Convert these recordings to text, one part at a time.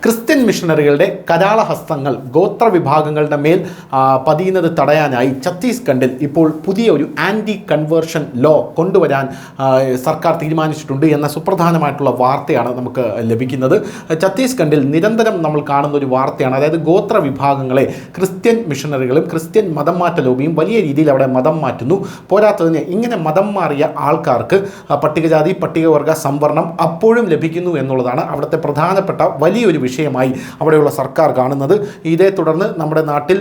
Christian മിഷണറികളുടെ കരാളഹസ്തങ്ങൾ ഗോത്ര വിഭാഗങ്ങളുടെ മേൽ പതിയുന്നത് തടയാനായി ഛത്തീസ്ഗഡിൽ ഇപ്പോൾ പുതിയ ഒരു ആൻറ്റി കൺവേർഷൻ ലോ കൊണ്ടുവരാൻ സർക്കാർ തീരുമാനിച്ചിട്ടുണ്ട് എന്ന സുപ്രധാനമായിട്ടുള്ള വാർത്തയാണ് നമുക്ക് ലഭിക്കുന്നത്. ഛത്തീസ്ഗഡിൽ നിരന്തരം നമ്മൾ കാണുന്ന ഒരു വാർത്തയാണ്. അതായത് ഗോത്ര വിഭാഗങ്ങളെ ക്രിസ്ത്യൻ മിഷണറികളും ക്രിസ്ത്യൻ മതം മാറ്റ ലോബിയും വലിയ രീതിയിൽ അവിടെ മതം മാറ്റുന്നു. പോരാത്തതിന് ഇങ്ങനെ മതം മാറിയ ആൾക്കാർക്ക് പട്ടികജാതി പട്ടികവർഗ സംവരണം അപ്പോഴും ലഭിക്കുന്നു എന്നുള്ളതാണ് അവിടുത്തെ പ്രധാനപ്പെട്ട വലിയൊരു വിഷയമായി അവിടെയുള്ള സർക്കാർ കാണുന്നത്. ഇതേ തുടർന്ന് നമ്മുടെ നാട്ടിൽ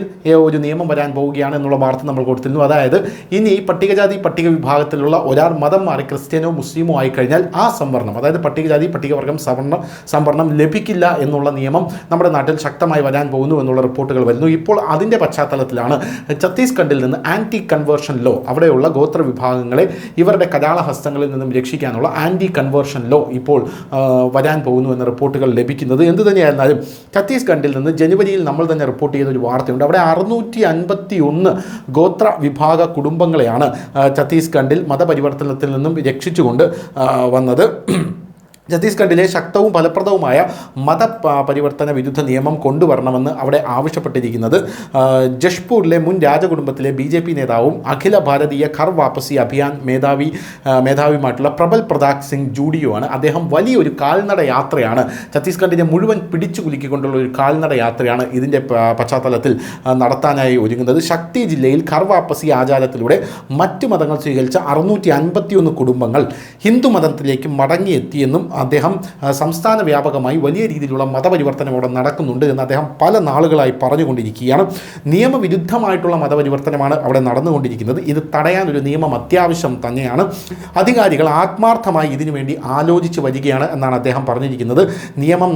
ഒരു നിയമം വരാൻ പോവുകയാണ് എന്നുള്ള വാർത്ത നമ്മൾ കൊടുത്തിരുന്നു. അതായത് ഇനി പട്ടികജാതി പട്ടിക വിഭാഗത്തിലുള്ള ഒരാൾ മതം മാറി ക്രിസ്ത്യനോ മുസ്ലിമോ ആയിക്കഴിഞ്ഞാൽ ആ സംവരണം, അതായത് പട്ടികജാതി പട്ടികവർഗം സംവരണം ലഭിക്കില്ല എന്നുള്ള നിയമം നമ്മുടെ നാട്ടിൽ ശക്തമായി വരാൻ പോകുന്നു എന്നുള്ള റിപ്പോർട്ടുകൾ വരുന്നു. ഇപ്പോൾ അതിൻ്റെ പശ്ചാത്തലത്തിലാണ് ഛത്തീസ്ഗഡിൽ നിന്ന് ആൻറ്റി കൺവേർഷൻ ലോ, അവിടെയുള്ള ഗോത്ര വിഭാഗങ്ങളെ ഇവരുടെ കരാളഹസ്തങ്ങളിൽ നിന്നും രക്ഷിക്കാനുള്ള ആൻറ്റി കൺവേർഷൻ ലോ ഇപ്പോൾ വരാൻ പോകുന്നു എന്ന റിപ്പോർട്ടുകൾ ലഭിക്കുന്നത്. എന്ത് തന്നെയായിരുന്നാലും ഛത്തീസ്ഗഡിൽ നിന്ന് ജനുവരിയിൽ നമ്മൾ തന്നെ റിപ്പോർട്ട് ചെയ്ത ഒരു വാർത്തയുണ്ട്. അവിടെ 651 ഗോത്ര വിഭാഗ കുടുംബങ്ങളെയാണ് ഛത്തീസ്ഗഡിൽ മതപരിവർത്തനത്തിൽ നിന്നും രക്ഷിച്ചുകൊണ്ട് വന്നത്. ഛത്തീസ്ഗഡിലെ ശക്തവും ഫലപ്രദവുമായ മതപരിവർത്തന വിരുദ്ധ നിയമം കൊണ്ടുവരണമെന്ന് അവിടെ ആവശ്യപ്പെട്ടിരിക്കുന്നത് ജഷ്പൂരിലെ മുൻ രാജകുടുംബത്തിലെ BJP നേതാവും അഖില ഭാരതീയ ഘർ വാപസി അഭിയാൻ മേധാവിയുമായിട്ടുള്ള പ്രബൽ പ്രതാപ് സിംഗ് ജൂഡിയോ ആണ്. അദ്ദേഹം വലിയൊരു കാൽനട യാത്രയാണ്, ഛത്തീസ്ഗഡിനെ മുഴുവൻ പിടിച്ചു കുലുക്കിക്കൊണ്ടുള്ള ഒരു കാൽനട യാത്രയാണ് ഇതിൻ്റെ പശ്ചാത്തലത്തിൽ നടത്താനായി ഒരുങ്ങുന്നത്. ശക്തി ജില്ലയിൽ ഘർ വാപസി ആചാരത്തിലൂടെ മറ്റു മതങ്ങൾ സ്വീകരിച്ച 651 കുടുംബങ്ങൾ ഹിന്ദു മതത്തിലേക്ക് മടങ്ങിയെത്തിയെന്നും അദ്ദേഹം സംസ്ഥാന വ്യാപകമായി വലിയ രീതിയിലുള്ള മതപരിവർത്തനം അവിടെ നടക്കുന്നുണ്ട് എന്ന് അദ്ദേഹം പല നാളുകളായി പറഞ്ഞുകൊണ്ടിരിക്കുകയാണ്. നിയമവിരുദ്ധമായിട്ടുള്ള മതപരിവർത്തനമാണ് അവിടെ നടന്നുകൊണ്ടിരിക്കുന്നത്. ഇത് തടയാൻ ഒരു നിയമം അത്യാവശ്യം തന്നെയാണ്. അധികാരികൾ ആത്മാർത്ഥമായി ഇതിനുവേണ്ടി ആലോചിച്ച് വരികയാണ് എന്നാണ് അദ്ദേഹം പറഞ്ഞിരിക്കുന്നത്. നിയമം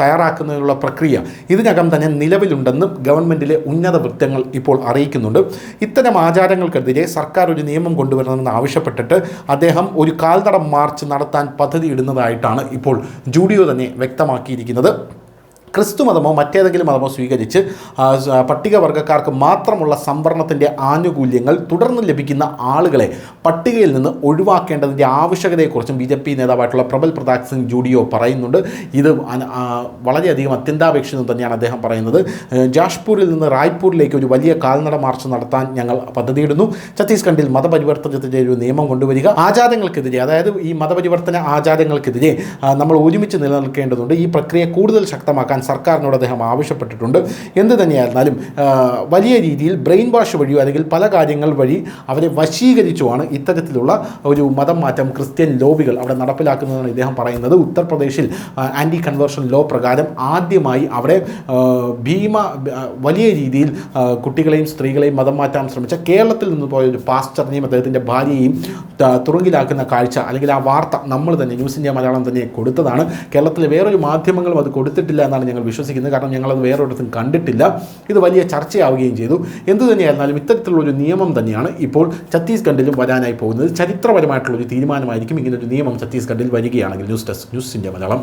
തയ്യാറാക്കുന്നതിനുള്ള പ്രക്രിയ ഇതിനകം തന്നെ നിലവിലുണ്ടെന്നും ഗവൺമെൻറ്റിലെ ഉന്നത വൃത്തങ്ങൾ ഇപ്പോൾ അറിയിക്കുന്നുണ്ട്. ഇത്തരം ആചാരങ്ങൾക്കെതിരെ സർക്കാർ ഒരു നിയമം കൊണ്ടുവരണമെന്ന് ആവശ്യപ്പെട്ടിട്ട് അദ്ദേഹം ഒരു കാൽനട മാർച്ച് നടത്താൻ പദ്ധതി ഇടുന്നതായിട്ടാണ് ഇപ്പോൾ ജൂഡിയോ തന്നെ വ്യക്തമാക്കിയിരിക്കുന്നത്. ക്രിസ്തു മതമോ മറ്റേതെങ്കിലും മതമോ സ്വീകരിച്ച് പട്ടികവർഗ്ഗക്കാർക്ക് മാത്രമുള്ള സംവരണത്തിൻ്റെ ആനുകൂല്യങ്ങൾ തുടർന്ന് ലഭിക്കുന്ന ആളുകളെ പട്ടികയിൽ നിന്ന് ഒഴിവാക്കേണ്ടതിൻ്റെ ആവശ്യകതയെക്കുറിച്ചും BJP നേതാവായിട്ടുള്ള പ്രബൽ പ്രതാപ് സിംഗ് ജൂഡിയോ പറയുന്നുണ്ട്. ഇത് വളരെയധികം അത്യന്താപേക്ഷിതം തന്നെയാണ് അദ്ദേഹം പറയുന്നത്. ജാഷ്പൂരിൽ നിന്ന് റായ്പൂരിലേക്ക് ഒരു വലിയ കാൽനട മാർച്ച് നടത്താൻ ഞങ്ങൾ പദ്ധതിയിടുന്നു. ഛത്തീസ്ഗഡിൽ മതപരിവർത്തനത്തിൻ്റെ ഒരു നിയമം കൊണ്ടുവരിക, ആചാരങ്ങൾക്കെതിരെ, അതായത് ഈ മതപരിവർത്തന ആചാരങ്ങൾക്കെതിരെ നമ്മൾ ഒരുമിച്ച് നിലനിൽക്കേണ്ടതുണ്ട്. ഈ പ്രക്രിയ കൂടുതൽ ശക്തമാക്കാൻ സർക്കാരിനോട് അദ്ദേഹം ആവശ്യപ്പെട്ടിട്ടുണ്ട്. എന്ത് തന്നെയായിരുന്നാലും വലിയ രീതിയിൽ ബ്രെയിൻ വാഷ് വഴിയോ അല്ലെങ്കിൽ പല കാര്യങ്ങൾ വഴി അവരെ വശീകരിച്ചുമാണ് ഇത്തരത്തിലുള്ള ഒരു മതം മാറ്റം ക്രിസ്ത്യൻ ലോബികൾ അവിടെ നടപ്പിലാക്കുന്നതെന്ന് ഇദ്ദേഹം പറയുന്നത്. ഉത്തർപ്രദേശിൽ ആൻറ്റി കൺവേർഷൻ ലോ പ്രകാരം ആദ്യമായി അവിടെ വലിയ രീതിയിൽ കുട്ടികളെയും സ്ത്രീകളെയും മതം മാറ്റാൻ ശ്രമിച്ച കേരളത്തിൽ നിന്ന് പോയ ഒരു പാസ്റ്ററിനെയും അദ്ദേഹത്തിൻ്റെ ഭാര്യയെയും തുറുങ്കിലാക്കുന്ന കാഴ്ച, അല്ലെങ്കിൽ ആ വാർത്ത നമ്മൾ തന്നെ ന്യൂസ് ഇന്ത്യ മലയാളം തന്നെ കൊടുത്തതാണ്. കേരളത്തിലെ വേറൊരു മാധ്യമങ്ങളും അത് കൊടുത്തിട്ടില്ല എന്നാണ് ഞങ്ങൾ വിശ്വസിക്കുന്നത്. കാരണം ഞങ്ങളത് വേറൊരിടത്തും കണ്ടിട്ടില്ല. ഇത് വലിയ ചർച്ചയാവുകയും ചെയ്തു. എന്തു തന്നെയായിരുന്നാലും ഇത്തരത്തിലുള്ളൊരു നിയമം തന്നെയാണ് ഇപ്പോൾ ഛത്തീസ്ഗഡിലും വരാനായി പോകുന്നത്. ചരിത്രപരമായിട്ടുള്ളൊരു തീരുമാനമായിരിക്കും ഇങ്ങനൊരു നിയമം ഛത്തീസ്ഗഡിൽ വരികയാണെങ്കിൽ. News desk, news India Malayalam.